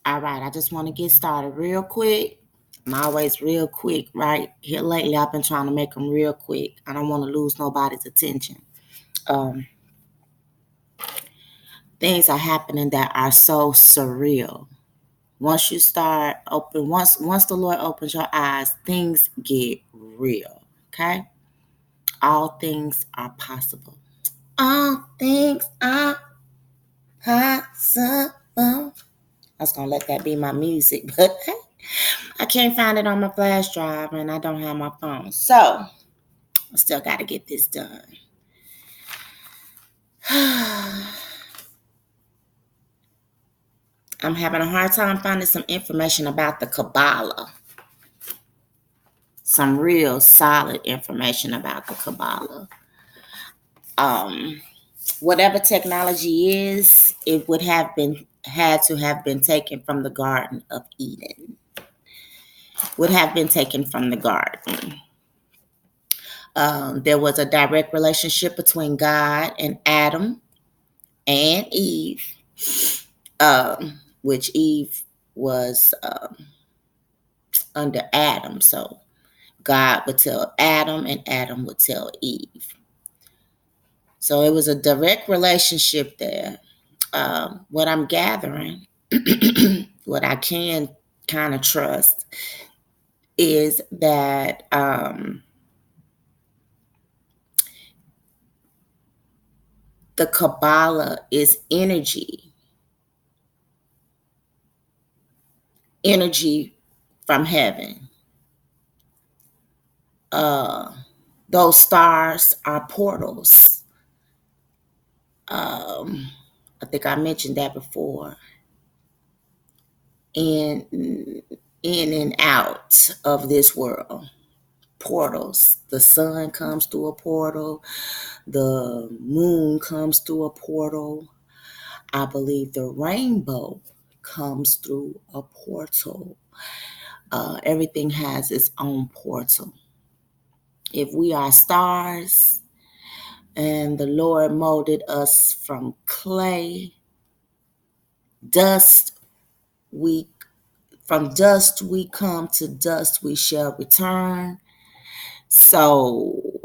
All right, I just want to get started real quick. I'm always real quick, right? Here lately, I've been trying to make them real quick. I don't want to lose nobody's attention. Um, Things are happening that are so surreal. Once you start open, once the Lord opens your eyes, things get real. Okay, all things are possible. All things are possible. I was gonna let that be my music, but I can't find it on my flash drive and I don't have my phone. So I still got to get this done. I'm having a hard time finding some information about the Kabbalah. Some real solid information about the Kabbalah. Whatever technology is, it would have been had to have been taken from the Garden of Eden. Would have been taken from the garden. There was a direct relationship between God and Adam and Eve, which Eve was under Adam. So God would tell Adam and Adam would tell Eve. So it was a direct relationship there. What I'm gathering, what I can kind of trust, is that the Kabbalah is energy from heaven. Those stars are portals. I think I mentioned that before. In and out of this world. Portals. The sun comes through a portal. The moon comes through a portal. I believe the rainbow comes through a portal. Everything has its own portal. If we are stars and the Lord molded us from clay, dust, from dust we come, to dust we shall return. So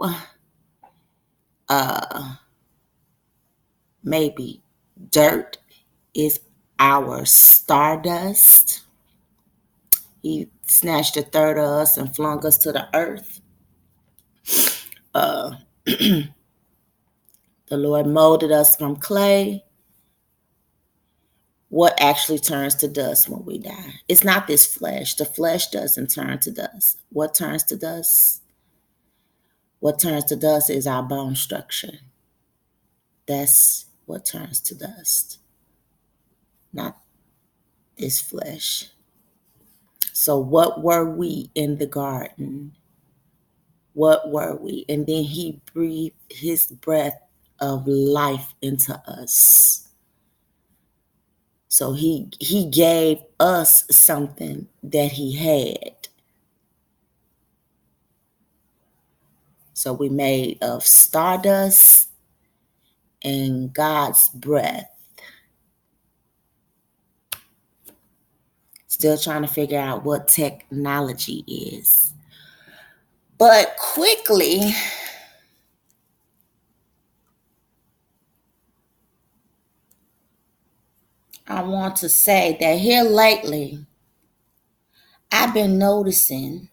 maybe dirt is our stardust. He snatched a third of us and flung us to the earth. The Lord molded us from clay. What actually turns to dust when we die? It's not this flesh. The flesh doesn't turn to dust. What turns to dust? What turns to dust is our bone structure. That's what turns to dust, not this flesh. So what were we in the garden? What were we? And then he breathed his breath of life into us. So he gave us something that he had. So we made of stardust and God's breath. Still trying to figure out what technology is. But quickly, I want to say that here lately, I've been noticing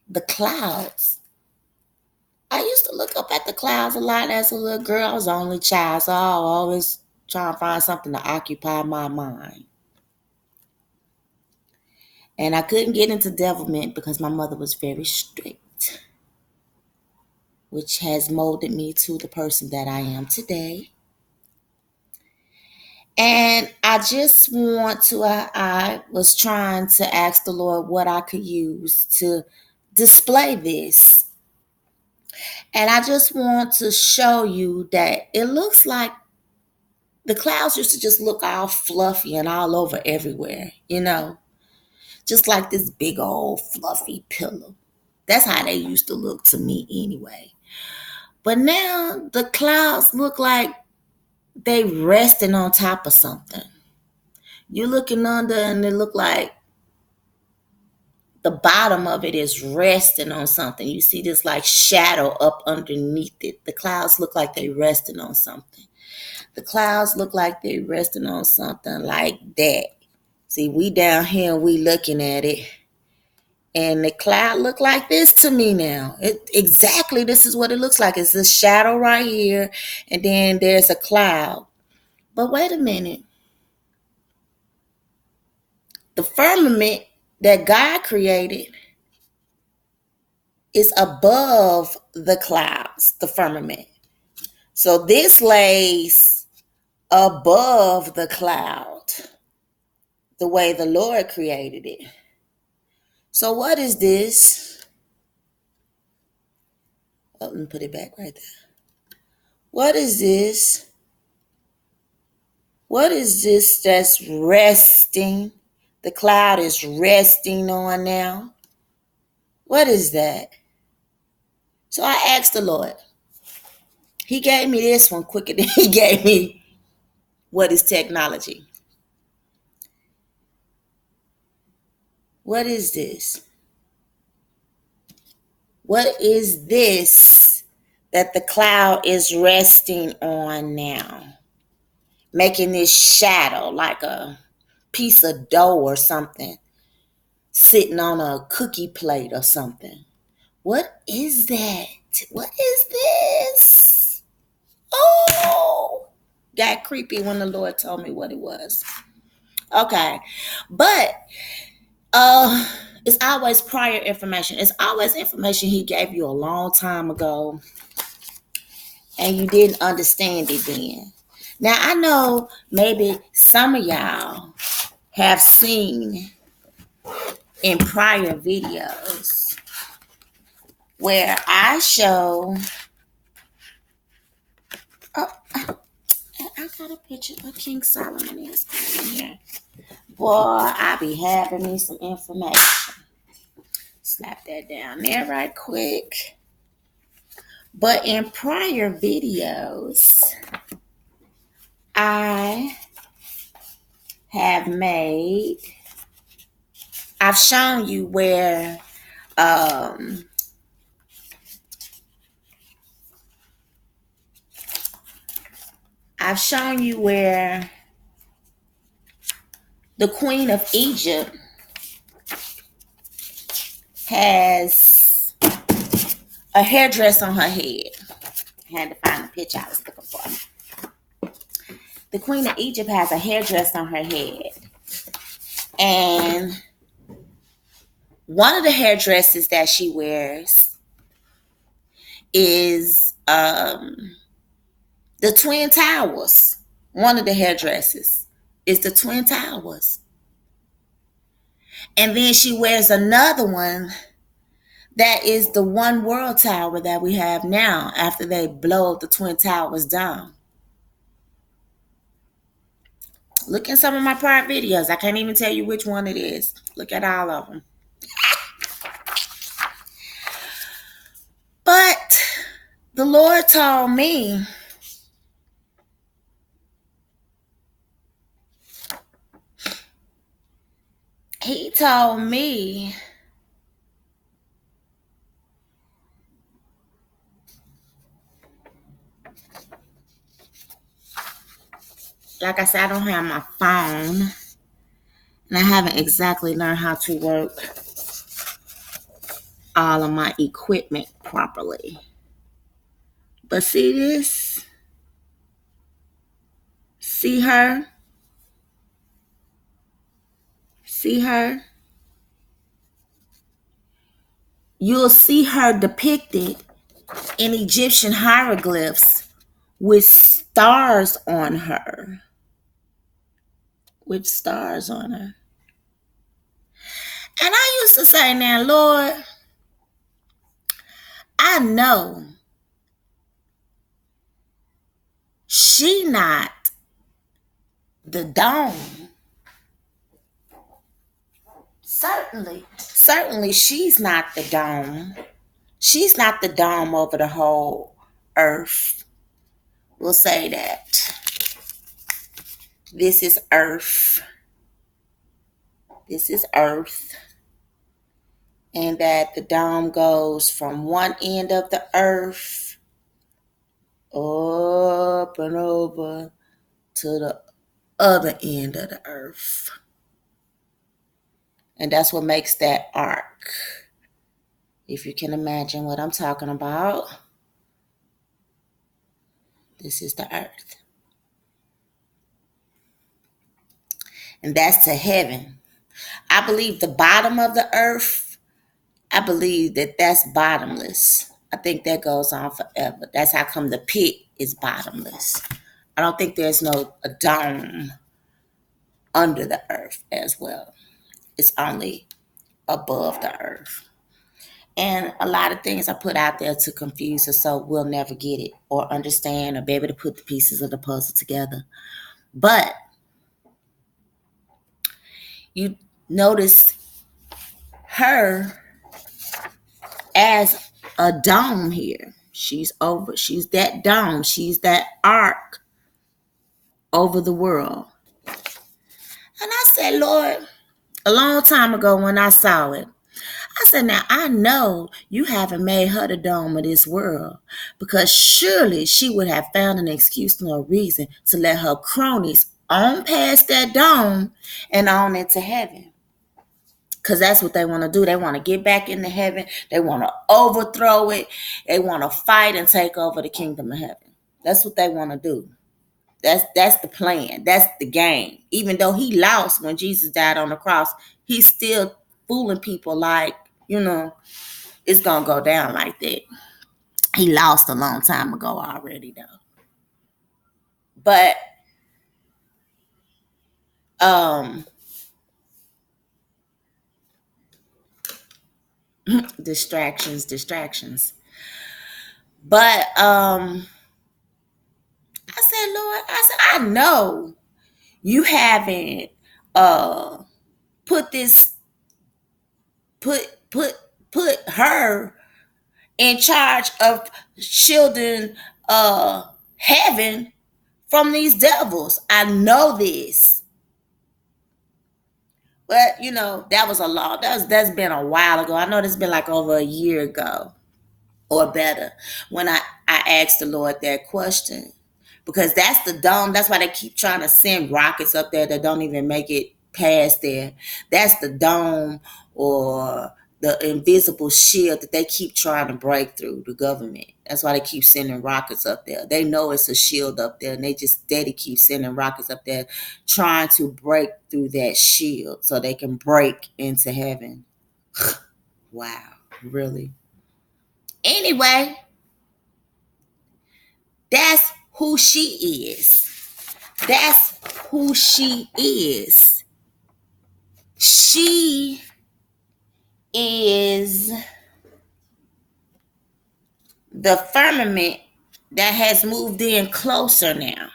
the clouds. I used to look up at the clouds a lot as a little girl. I was the only child, so I was always trying to find something to occupy my mind. And I couldn't get into devilment because my mother was very strict, which has molded me to the person that I am today. And I just I was trying to ask the Lord what I could use to display this. And I just want to show you that it looks like the clouds used to just look all fluffy and all over everywhere, just like this big old fluffy pillow. That's how they used to look to me anyway. But now the clouds look like they resting on top of something. You're looking under and it look like the bottom of it is resting on something. You see this like shadow up underneath it. The clouds look like they resting on something. The clouds look like they resting on something like that. See, we down here and we looking at it. And the cloud look like this to me now. Exactly, this is what it looks like. It's a shadow right here, and then there's a cloud. But wait a minute. The firmament that God created is above the clouds, the firmament. So this lays above the cloud, the way the Lord created it. So what is this? Oh, let me put it back right there. What is this? What is this that's resting? The cloud is resting on now. What is that? So I asked the Lord. He gave me this one quicker than he gave me what is technology. What is this? What is this that the cloud is resting on now? Making this shadow like a piece of dough or something sitting on a cookie plate or something. What is that? What is this? Oh, got creepy when the Lord told me what it was. Okay, but it's always prior information. It's always information he gave you a long time ago and you didn't understand it then. Now I know maybe some of y'all have seen in prior videos where I show, oh, I got a picture of King Solomon is in here. Boy, I be having me some information. Slap that down there right quick. But in prior videos, I have made, I've shown you where the Queen of Egypt has a hairdress on her head. I had to find the picture I was looking for. The Queen of Egypt has a hairdress on her head. And one of the hairdresses that she wears is the Twin Towers. One of the hairdresses is the Twin Towers. And then she wears another one that is the One World Tower that we have now after they blow the Twin Towers down. Look at some of my prior videos. I can't even tell you which one it is. Look at all of them. But the Lord told me He told me like I said, I don't have my phone. And I haven't exactly learned how to work all of my equipment properly. But see this? See her? See her? You'll see her depicted in Egyptian hieroglyphs with stars on her. With stars on her. And I used to say, now, Lord, I know she not the dome. Certainly she's not the dome. She's not the dome over the whole earth. We'll say that. This is earth. This is Earth. And that the dome goes from one end of the Earth up and over to the other end of the Earth. And that's what makes that arc. If you can imagine what I'm talking about, this is the Earth. And that's to heaven. I believe the bottom of the Earth, I believe that that's bottomless. I think that goes on forever. That's how come the pit is bottomless. I don't think there's no a dome under the earth as well. It's only above the earth. And a lot of things are put out there to confuse us so we'll never get it or understand or be able to put the pieces of the puzzle together. But you notice her as a dome here. She's that dome, she's that arc over the world. And I said, Lord, a long time ago when I saw it, I said, now I know you haven't made her the dome of this world because surely she would have found an excuse or reason to let her cronies on past that dome and on into heaven. Because that's what they want to do. They want to get back into heaven. They want to overthrow it. They want to fight and take over the kingdom of heaven. That's what they want to do. That's the plan. That's the game. Even though he lost when Jesus died on the cross, he's still fooling people like, it's going to go down like that. He lost a long time ago already, though. But, distractions. But, I said, Lord, I know you haven't, put her in charge of shielding heaven from these devils. I know this. But that was that's been a while ago. I know that's been like over a year ago or better when I asked the Lord that question. Because that's the dome. That's why they keep trying to send rockets up there that don't even make it past there. That's the dome or the invisible shield that they keep trying to break through, the government. That's why they keep sending rockets up there. They know it's a shield up there, and they just steady keep sending rockets up there trying to break through that shield so they can break into heaven. Wow, really? Anyway, that's who she is. That's who she is. She is the firmament that has moved in closer now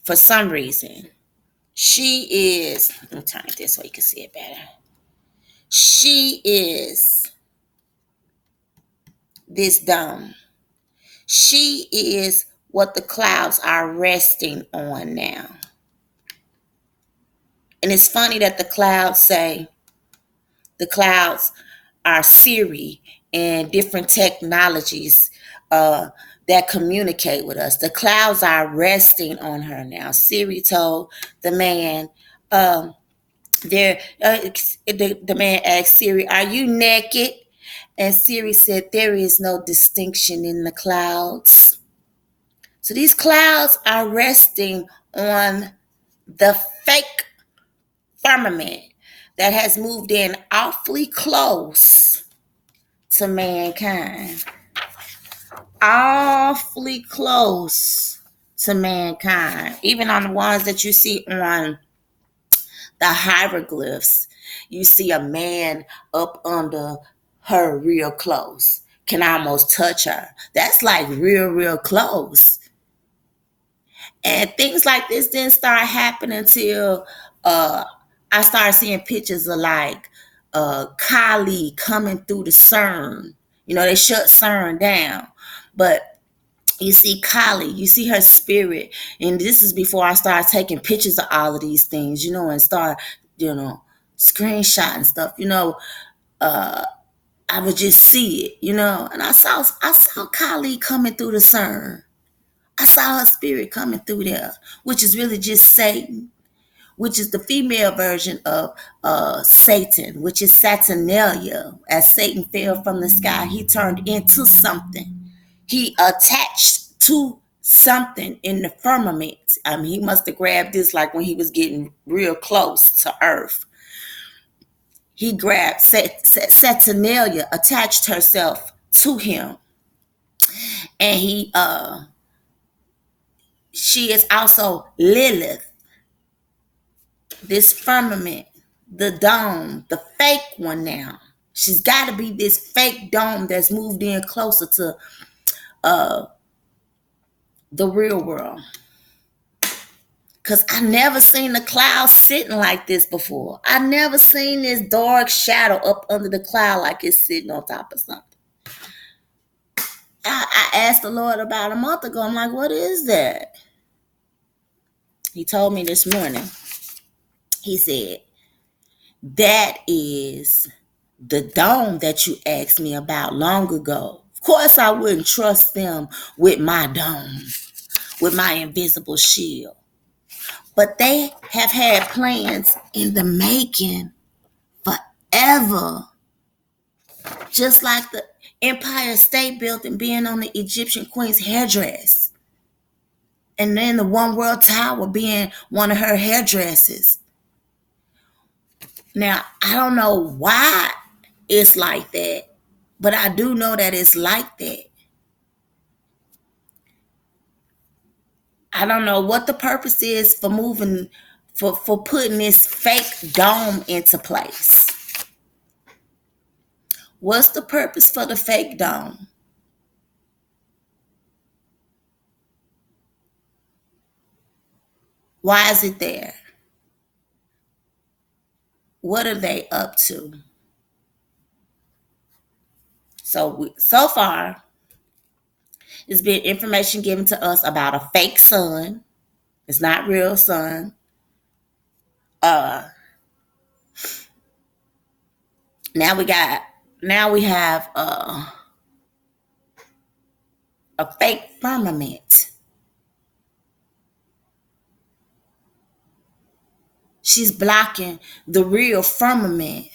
for some reason. She is, let me turn it this so you can see it better. She is this dome. She is what the clouds are resting on now. And it's funny that the clouds are Siri and different technologies that communicate with us. The clouds are resting on her now. Siri told the man, the man asked Siri, "Are you naked?" And Siri said, "There is no distinction in the clouds." So these clouds are resting on the fake firmament that has moved in awfully close to mankind. Awfully close to mankind. Even on the ones that you see on the hieroglyphs, you see a man up under her real close. Can almost touch her. That's like real close. And things like this didn't start happening until I started seeing pictures of like Kali coming through the CERN. They shut CERN down. But you see Kali, you see her spirit. And this is before I started taking pictures of all of these things, and start, screenshot and stuff, I would just see it, and I saw Kylie coming through the CERN. I saw her spirit coming through there, which is really just Satan, which is the female version of Satan, which is Saturnalia. As Satan fell from the sky, he turned into something. He attached to something in the firmament. I mean, he must have grabbed this like when he was getting real close to Earth. He grabbed Saturnalia, attached herself to him, and she is also Lilith, this firmament, the dome, the fake one now. She's got to be this fake dome that's moved in closer to the real world. Because I never seen the clouds sitting like this before. I never seen this dark shadow up under the cloud like it's sitting on top of something. I asked the Lord about a month ago. I'm like, what is that? He told me this morning. He said, that is the dome that you asked me about long ago. Of course, I wouldn't trust them with my dome, with my invisible shield. But they have had plans in the making forever. Just like the Empire State Building being on the Egyptian queen's hairdress. And then the One World Tower being one of her hairdresses. Now, I don't know why it's like that, but I do know that it's like that. I don't know what the purpose is for moving, for putting this fake dome into place. What's the purpose for the fake dome? Why is it there? What are they up to? So far, it's been information given to us about a fake sun. It's not real sun. Now we have a fake firmament. She's blocking the real firmament.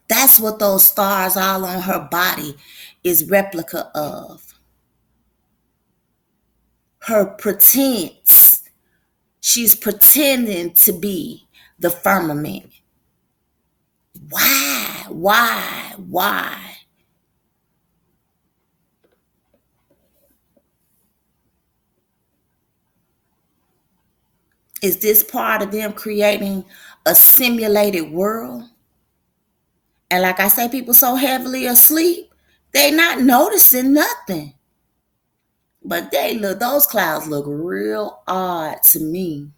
That's what those stars all on her body is replica of. Her pretense. She's pretending to be the firmament. Why? Why? Is this part of them creating a simulated world? And like I say, people so heavily asleep, they not noticing nothing. But those clouds look real odd to me.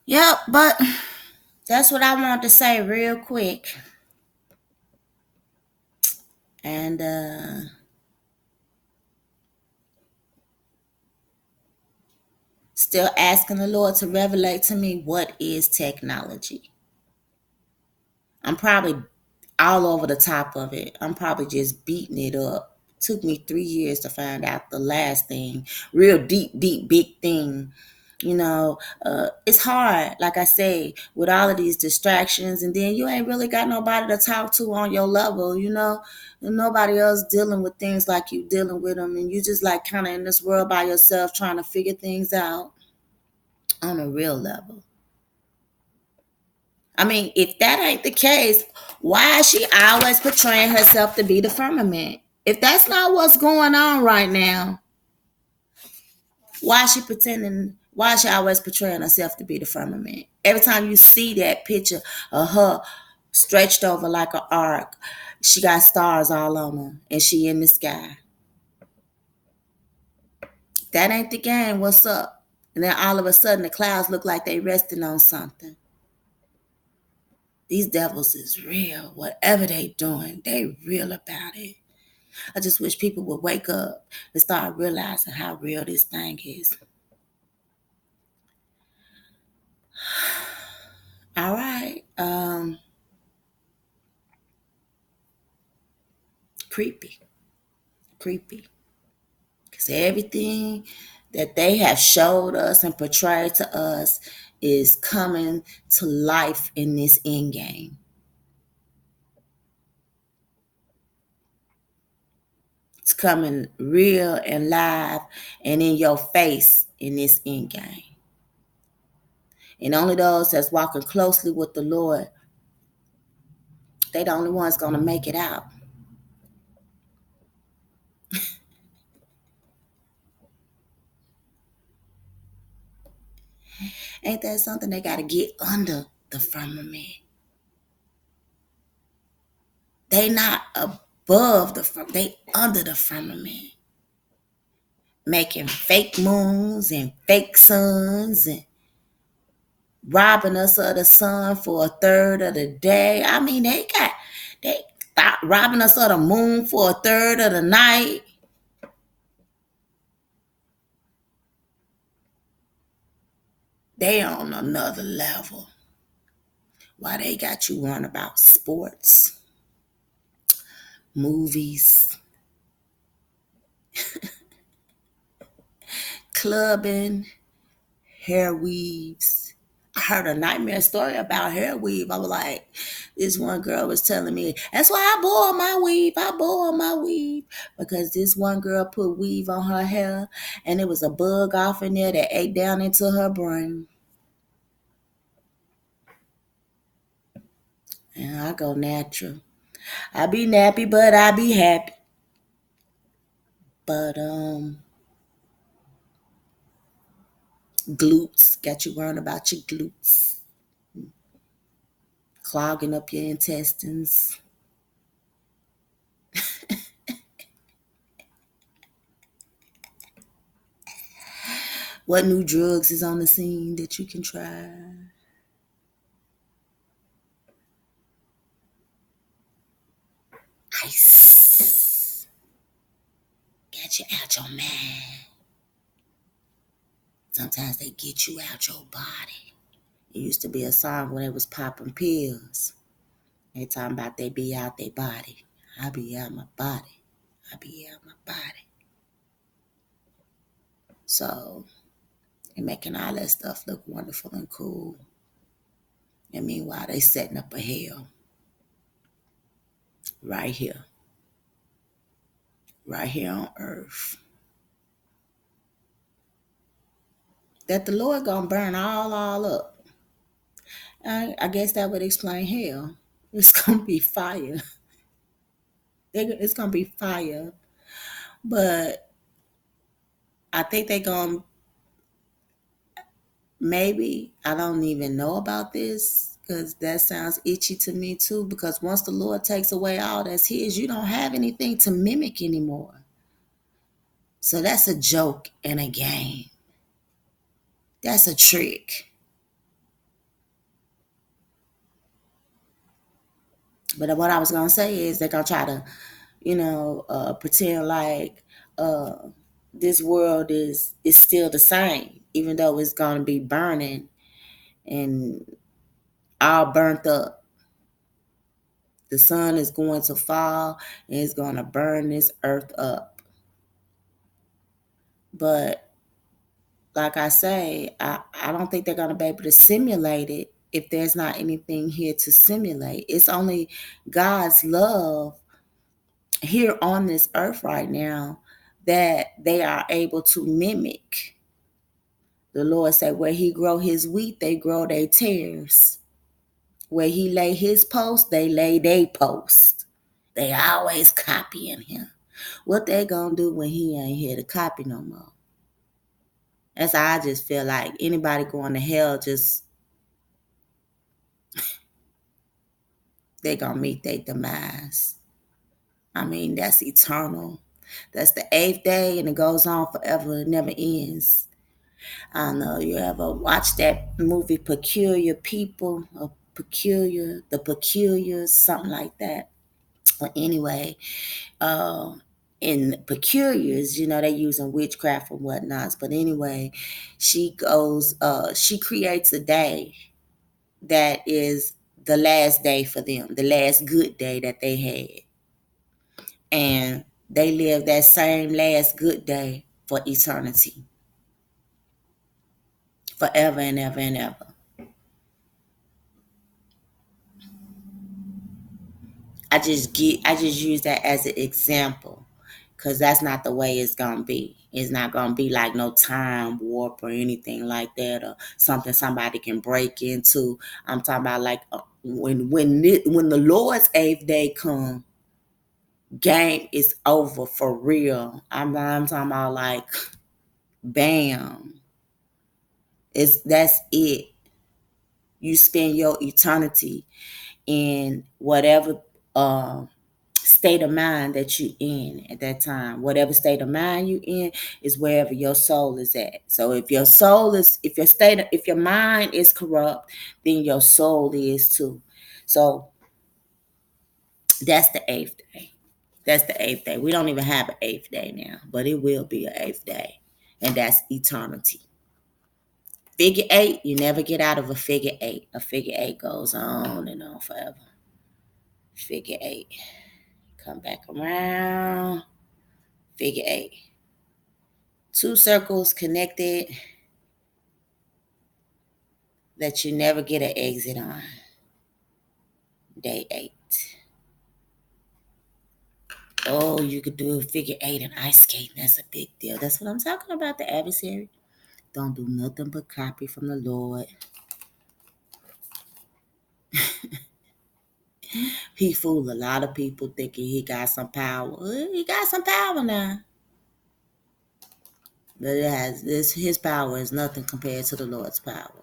Yep, but that's what I wanted to say real quick. And still asking the Lord to revelate to me what is technology. I'm probably all over the top of it. I'm probably just beating it up. Took me 3 years to find out the last thing, real deep, big thing. It's hard, like I say, with all of these distractions, and then you ain't really got nobody to talk to on your level, and nobody else dealing with things like you dealing with them, and you just like kind of in this world by yourself trying to figure things out on a real level. I mean, if that ain't the case, why is she always portraying herself to be the firmament? If that's not what's going on right now, why is she pretending? Why is she always portraying herself to be the firmament? Every time you see that picture of her stretched over like an arc, she got stars all on her and she in the sky. That ain't the game. What's up? And then all of a sudden the clouds look like they resting on something. These devils is real. Whatever they doing, they real about it. I just wish people would wake up and start realizing how real this thing is. All right. Creepy. Creepy. Because everything that they have showed us and portrayed to us is coming to life in this end game. It's coming real and live and in your face in this end game. And only those that's walking closely with the Lord, they the only ones going to make it out. Ain't that something? They got to get under the firmament. They not above the firmament. They under the firmament. Making fake moons and fake suns and robbing us of the sun for a third of the day. I mean, they stop robbing us of the moon for a third of the night. They on another level. Why they got you worrying about sports, movies, clubbing, hair weaves. I heard a nightmare story about hair weave. I was like, this one girl was telling me, that's why I bore my weave. I bore my weave. Because this one girl put weave on her hair and it was a bug off in there that ate down into her brain. And I go natural. I be nappy, but I be happy. But glutes, got you worrying about your glutes. Clogging up your intestines. What new drugs is on the scene that you can try? Ice. Get you out your mind. Sometimes they get you out your body. It used to be a song when it was popping pills. They talking about they be out their body. I be out my body. I be out my body. So, they're making all that stuff look wonderful and cool. And meanwhile, they setting up a hell right here on earth. That the Lord gonna burn all up. I guess that would explain hell. It's gonna be fire. It's gonna be fire. But I think they gonna maybe, I don't even know about this because that sounds itchy to me too. Because once the Lord takes away all that's his, you don't have anything to mimic anymore. So that's a joke and a game. That's a trick. But what I was gonna say is they're gonna try to, pretend like this world is still the same, even though it's gonna be burning and all burnt up. The sun is going to fall and it's gonna burn this earth up. But like I say, I don't think they're gonna be able to simulate it if there's not anything here to simulate. It's only God's love here on this earth right now that they are able to mimic. The Lord said, where he grow his wheat, they grow their tares. Where he lay his post, they lay their post. They always copying him. What they gonna do when he ain't here to copy no more? That's how I just feel like anybody going to hell, just they gonna meet their demise. I mean, that's eternal. That's the 8th day and it goes on forever. It never ends. I don't know, you ever watch that movie Peculiar People? the peculiar, something like that. But anyway, in peculiars, they using witchcraft and whatnots. But anyway, she creates a day that is the last day for them, the last good day that they had. And they live that same last good day for eternity, forever and ever and ever. I just use that as an example, because that's not the way it's gonna be. It's not gonna be like no time warp or anything like that, or something somebody can break into. I'm talking about like when the Lord's eighth day come, game is over for real. I'm talking about like bam. That's it. You spend your eternity in whatever state of mind that you in at that time. Whatever state of mind you in is wherever your soul is at. So if if your mind is corrupt, then your soul is too. So that's the eighth day. That's the eighth day. We don't even have an eighth day now, but it will be an eighth day. And that's eternity. Figure eight, you never get out of a figure eight. A figure eight goes on and on forever. Figure eight. Come back around. Figure eight. Two circles connected that you never get an exit on. Day eight. Oh, you could do a figure eight and ice skating. That's a big deal. That's what I'm talking about, the adversary. Don't do nothing but copy from the Lord. He fooled a lot of people thinking he got some power. He got some power now. But his power is nothing compared to the Lord's power.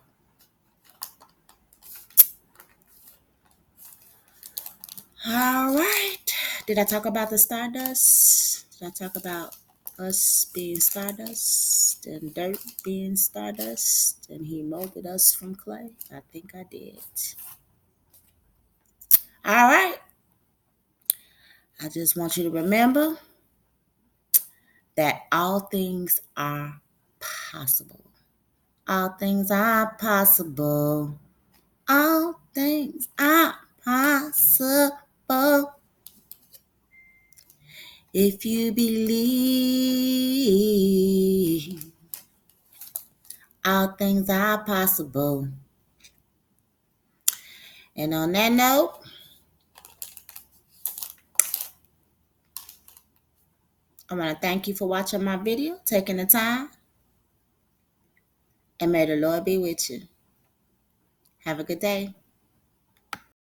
All right. Did I talk about the stardust? Did I talk about us being stardust and dirt being stardust and he molded us from clay? I think I did. All right. I just want you to remember that all things are possible. All things are possible. All things are possible. If you believe, all things are possible. And on that note, I want to thank you for watching my video, taking the time, and may the Lord be with you. Have a good day.